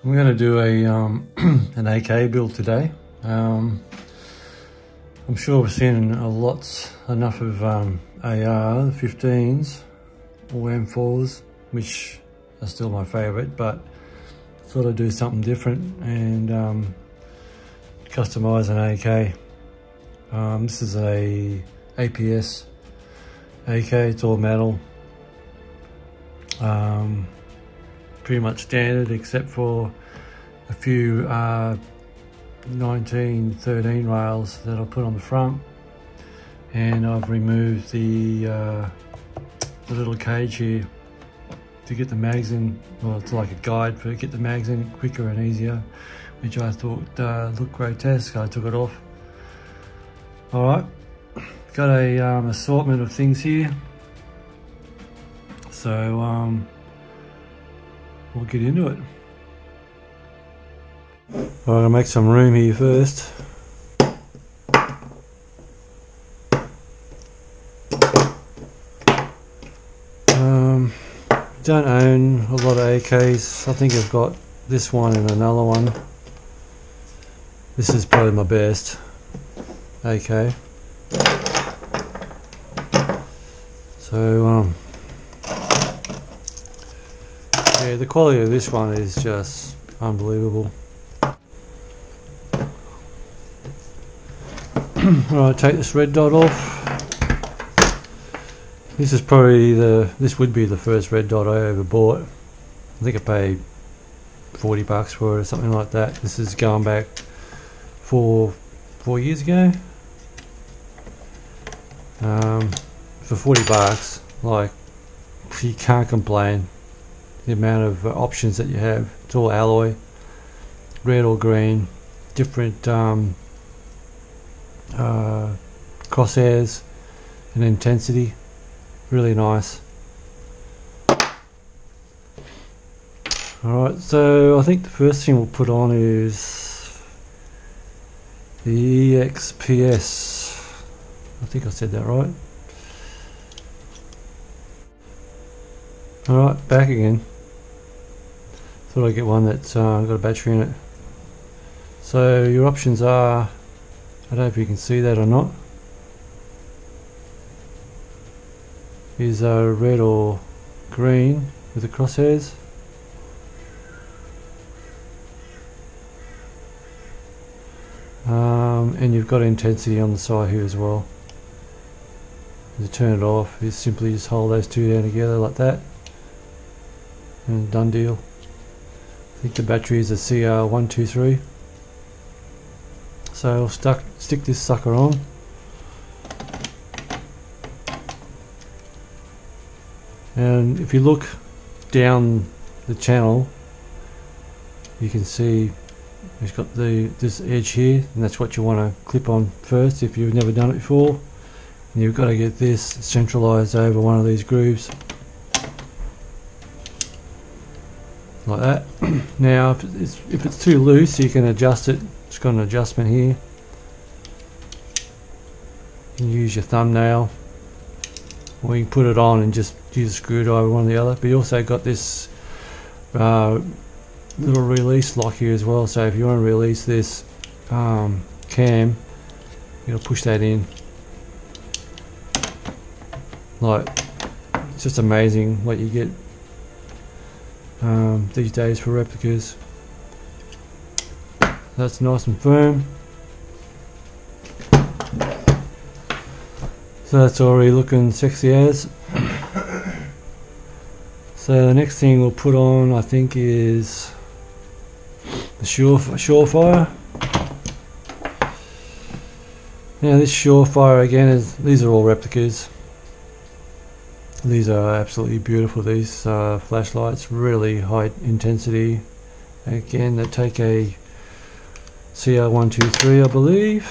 I'm going to do a an AK build today. I'm sure we've seen enough of AR 15s or M4s, which are still my favourite, but I thought I'd do something different and customise an AK. This is a APS AK, it's all metal. Pretty much standard except for a few 1913 rails that I'll put on the front, and I've removed the little cage here to get the mags in. Well, it's like a guide for get the mags in quicker and easier, which I thought looked grotesque. I took it off. Alright, got a assortment of things here, so we'll get into it. I'm going to make some room here first. Don't own a lot of AKs. I think I've got this one and another one. This is probably my best AK. So yeah, the quality of this one is just unbelievable. Alright, take this red dot off. This is probably this would be the first red dot I ever bought. I think I paid $40 for it or something like that. This is going back 4 years ago. For $40, like, you can't complain. The amount of options that you have. It's all alloy, red or green, different crosshairs and intensity. Really nice. Alright, so I think the first thing we'll put on is the EXPS. I think I said that right. Alright, back again. Thought I'd get one that's got a battery in it. So your options are, I don't know if you can see that or not, is red or green with the crosshairs. And you've got intensity on the side here as well. To turn it off, you simply just hold those two down together like that, and done deal. I think the battery is a CR123. So I'll stick this sucker on. And if you look down the channel, you can see it's got this edge here, and that's what you want to clip on first if you've never done it before. And you've got to get this centralized over one of these grooves like that. Now if it's too loose, you can adjust it. It's got an adjustment here. You can use your thumbnail, or you can put it on and just use a screwdriver, one or the other. But you also got this little release lock here as well, so if you want to release this cam, you'll push that in. Like, it's just amazing what you get these days for replicas. That's nice and firm. So that's already looking sexy as. So the next thing we'll put on, I think, is the Surefire. Now this Surefire again these are all replicas. These are absolutely beautiful, these flashlights, really high intensity. Again, they take a CR123, I believe.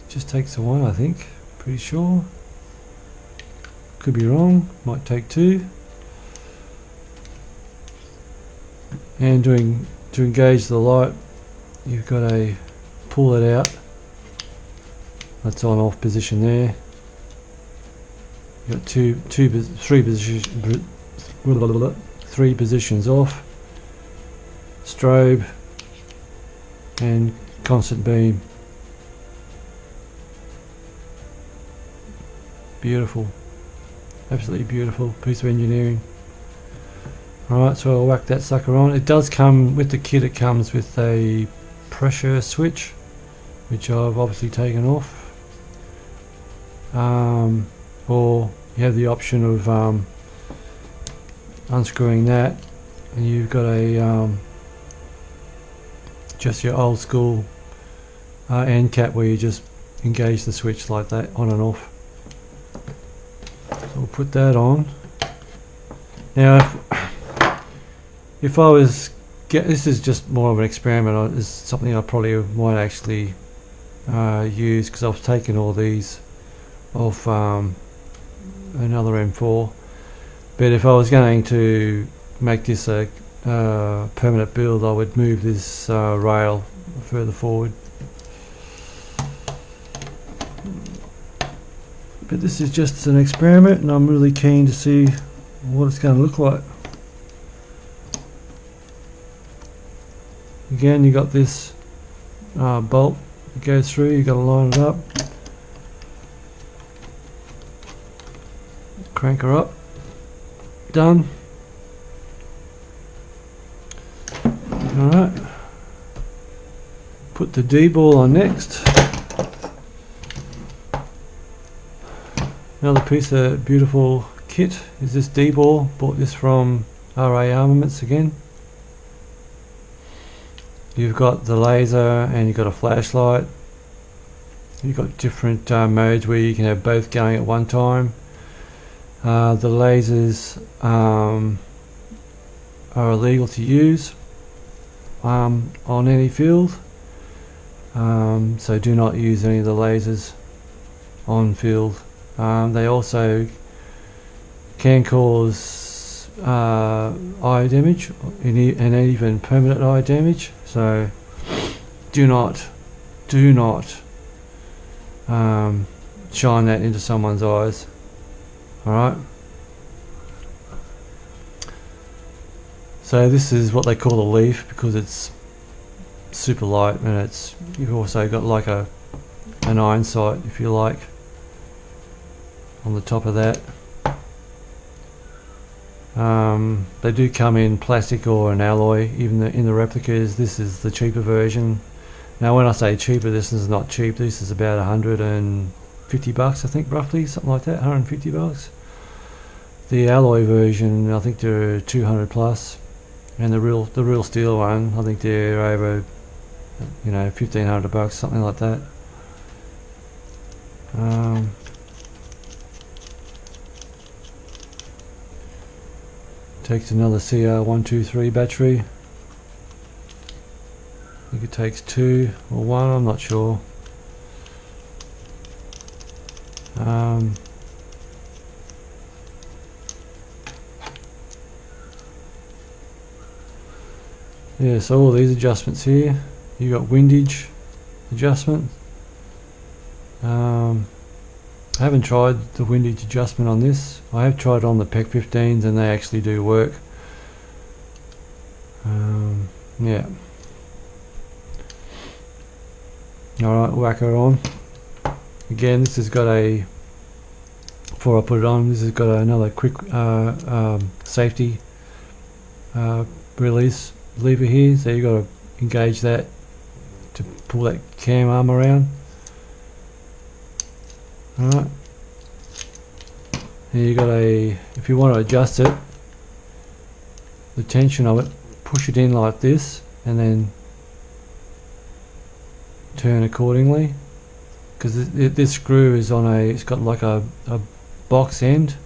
Just takes the one, I think, pretty sure. Could be wrong, might take two. And to engage the light, you've got to pull it out. That's on off position there. You've got three positions, 3 positions off. 3 positions off, and then strobe and constant beam. Beautiful, absolutely beautiful piece of engineering. Alright, so I'll whack that sucker on. It does come with the kit, it comes with a pressure switch, which I've obviously taken off. Or you have the option of unscrewing that, and you've got a just your old school end cap where you just engage the switch like that, on and off. So we'll put that on. Now if I was this is just more of an experiment. It's something I probably might actually use, because I've taken all these off another M4. But if I was going to make this a permanent build, I would move this rail further forward. But this is just an experiment, and I'm really keen to see what it's going to look like. Again, you got this bolt that goes through, you got to line it up, crank her up, done. Alright, put the D-ball on next. Another piece of beautiful kit is this D-ball. Bought this from RA Armaments again. You've got the laser and you've got a flashlight. You've got different modes where you can have both going at one time. The lasers are illegal to use on any field, so do not use any of the lasers on field. They also can cause eye damage and even permanent eye damage, so do not shine that into someone's eyes. Alright, so this is what they call a leaf, because it's super light, and you've also got like an iron sight, if you like, on the top of that. They do come in plastic or an alloy, even in the replicas. This is the cheaper version. Now when I say cheaper, this is not cheap. This is about 150 bucks, I think, roughly, something like that, 150 bucks. The alloy version, I think they're 200 plus, and the real steel one, I think they're over, 1,500 bucks, something like that. Takes another CR123 battery. I think it takes 2 or 1, I'm not sure. Yeah, so all these adjustments here, you got windage adjustment. I haven't tried the windage adjustment on this. I have tried on the PEC 15s and they actually do work. Yeah. Alright, whack her on. Again, this has got a, before I put it on, this has got another quick safety release lever here, so you've got to engage that to pull that cam arm around. Alright, and you got if you want to adjust it, the tension of it, push it in like this and then turn accordingly, because this screw is on it's got like a box end,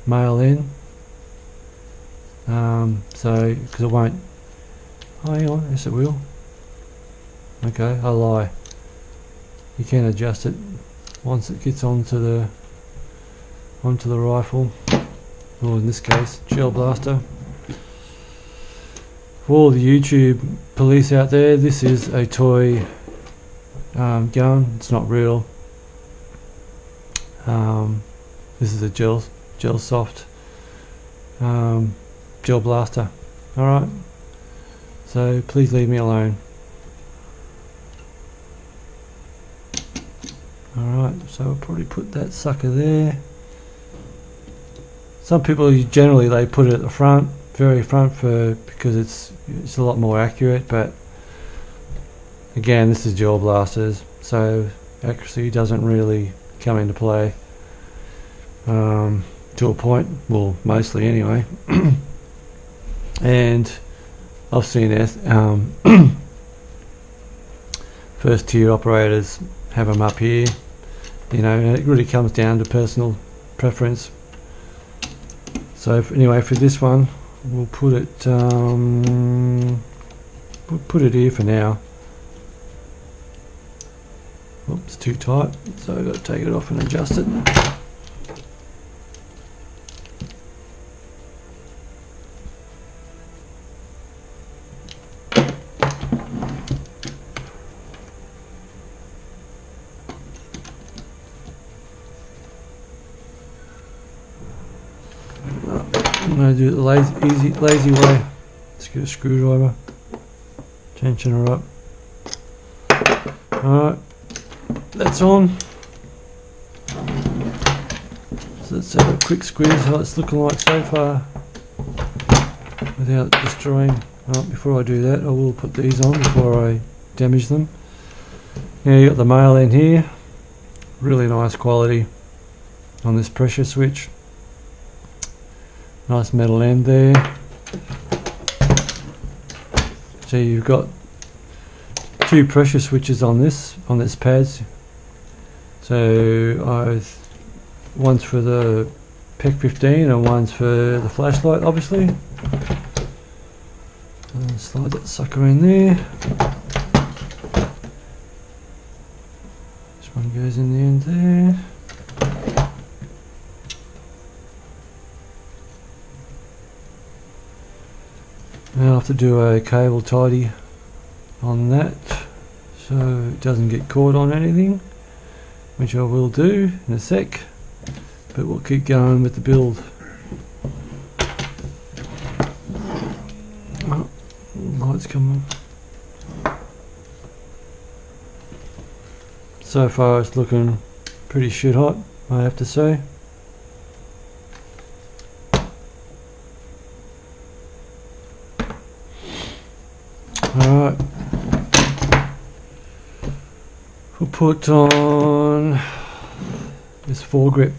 male end, so because it won't, oh hang on, yes it will, okay, I lie, you can adjust it once it gets onto the rifle, or in this case gel blaster. For all the YouTube police out there, this is a toy gun, it's not real. This is a gel soft gel blaster. Alright, So please leave me alone. Alright, so I'll probably put that sucker there. Some people generally they put it at the front, very front, because it's a lot more accurate, but again, this is gel blasters, so accuracy doesn't really come into play to a point, well, mostly anyway. And I've seen first tier operators have them up here, you know, and it really comes down to personal preference. So anyway, for this one, we'll put it here for now. Oops, it's too tight, so I've got to take it off and adjust it. I'm going to do it the lazy way. Let's get a screwdriver, tension her up. Alright, that's on. So let's have a quick squeeze how it's looking like so far without destroying. Alright, before I do that, I will put these on before I damage them. Now you got the male end here, really nice quality on this pressure switch. Nice metal end there. So you've got two pressure switches on this pads. So one's for the PEC 15 and one's for the flashlight, obviously. And slide that sucker in there. This one goes in the end there. Now I'll have to do a cable tidy on that so it doesn't get caught on anything, which I will do in a sec, but we'll keep going with the build. Oh, lights coming. So far it's looking pretty shit hot, I have to say. Alright, we'll put on this foregrip.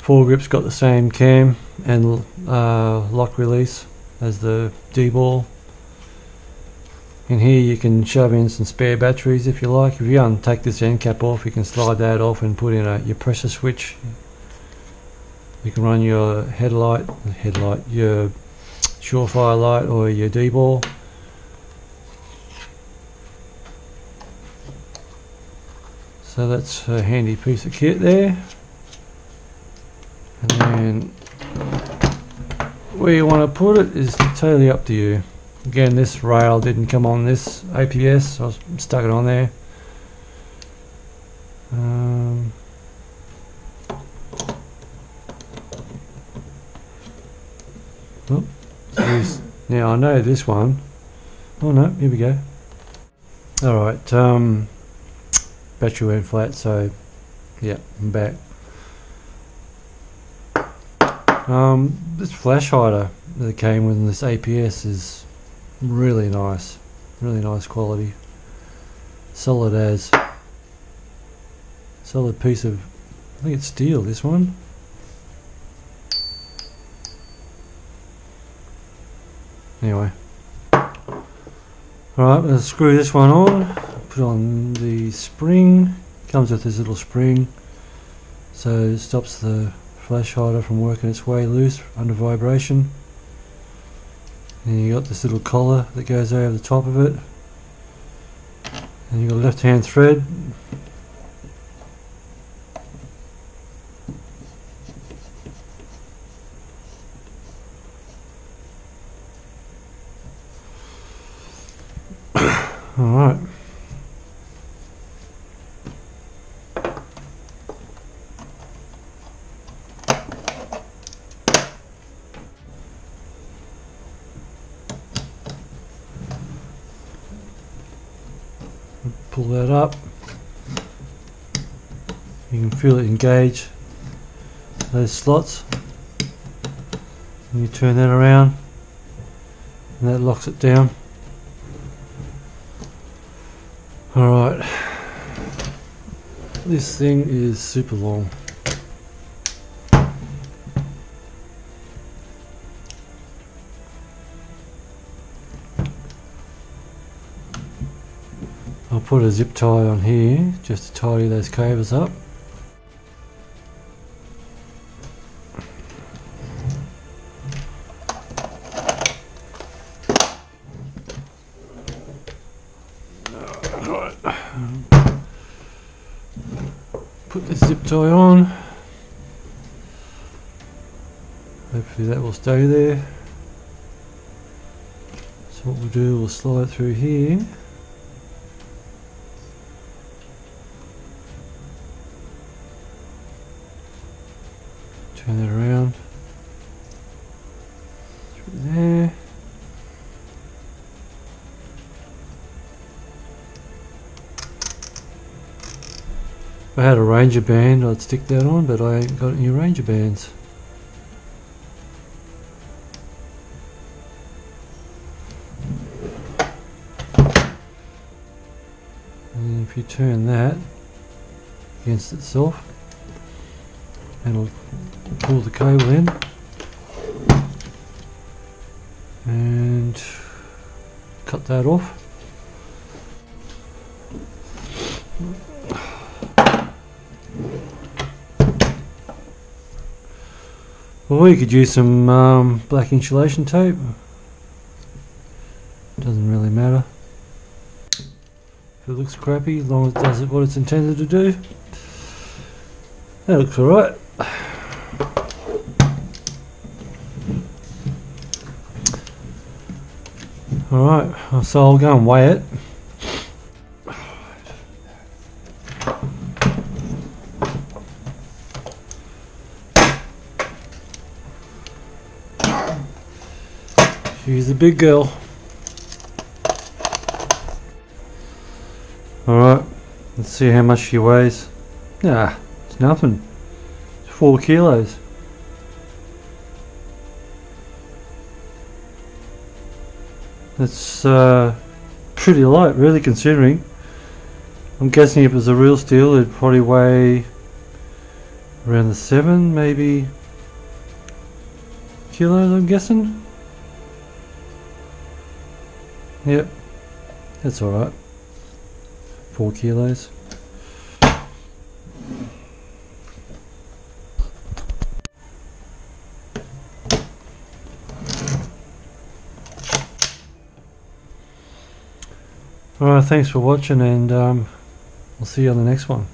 Foregrip's got the same cam and lock release as the D-ball. In here you can shove in some spare batteries if you like. If you take this end cap off, you can slide that off and put in your pressure switch. You can run your headlight, your Surefire light or your D-ball. So that's a handy piece of kit there. And then where you want to put it is totally up to you. Again, this rail didn't come on this APS, so I stuck it on there. Now I know this one. Oh no, here we go. Alright, battery went flat, so yeah, I'm back. This flash hider that came with this APS is really nice quality. Solid piece of, I think it's steel, this one. Anyway, alright, let's screw this one on, put on the spring. Comes with this little spring, so it stops the flash hider from working its way loose under vibration. And you got this little collar that goes over the top of it, and you got a left hand thread. Alright. pull that up. You can feel it engage those slots, and you turn that around and that locks it down. Alright, this thing is super long. I'll put a zip tie on here just to tidy those cables up. Put the zip tie on. Hopefully that will stay there. So what we'll do, we'll slide through here. Turn that around. Through there. If I had a Ranger band, I'd stick that on, but I ain't got any Ranger bands. And if you turn that against itself, and it'll pull the cable in and cut that off. Or you could use some black insulation tape. Doesn't really matter. If it looks crappy, as long as it does what it's intended to do. That looks alright. Alright, so I'll go and weigh it. She's a big girl. Alright, let's see how much she weighs. Nah, it's nothing. It's 4 kilos. That's pretty light, really, considering. I'm guessing if it was a real steel, it'd probably weigh around the 7, maybe kilos, I'm guessing. Yep, that's alright. 4 kilos. Alright, thanks for watching, and I'll see you on the next one.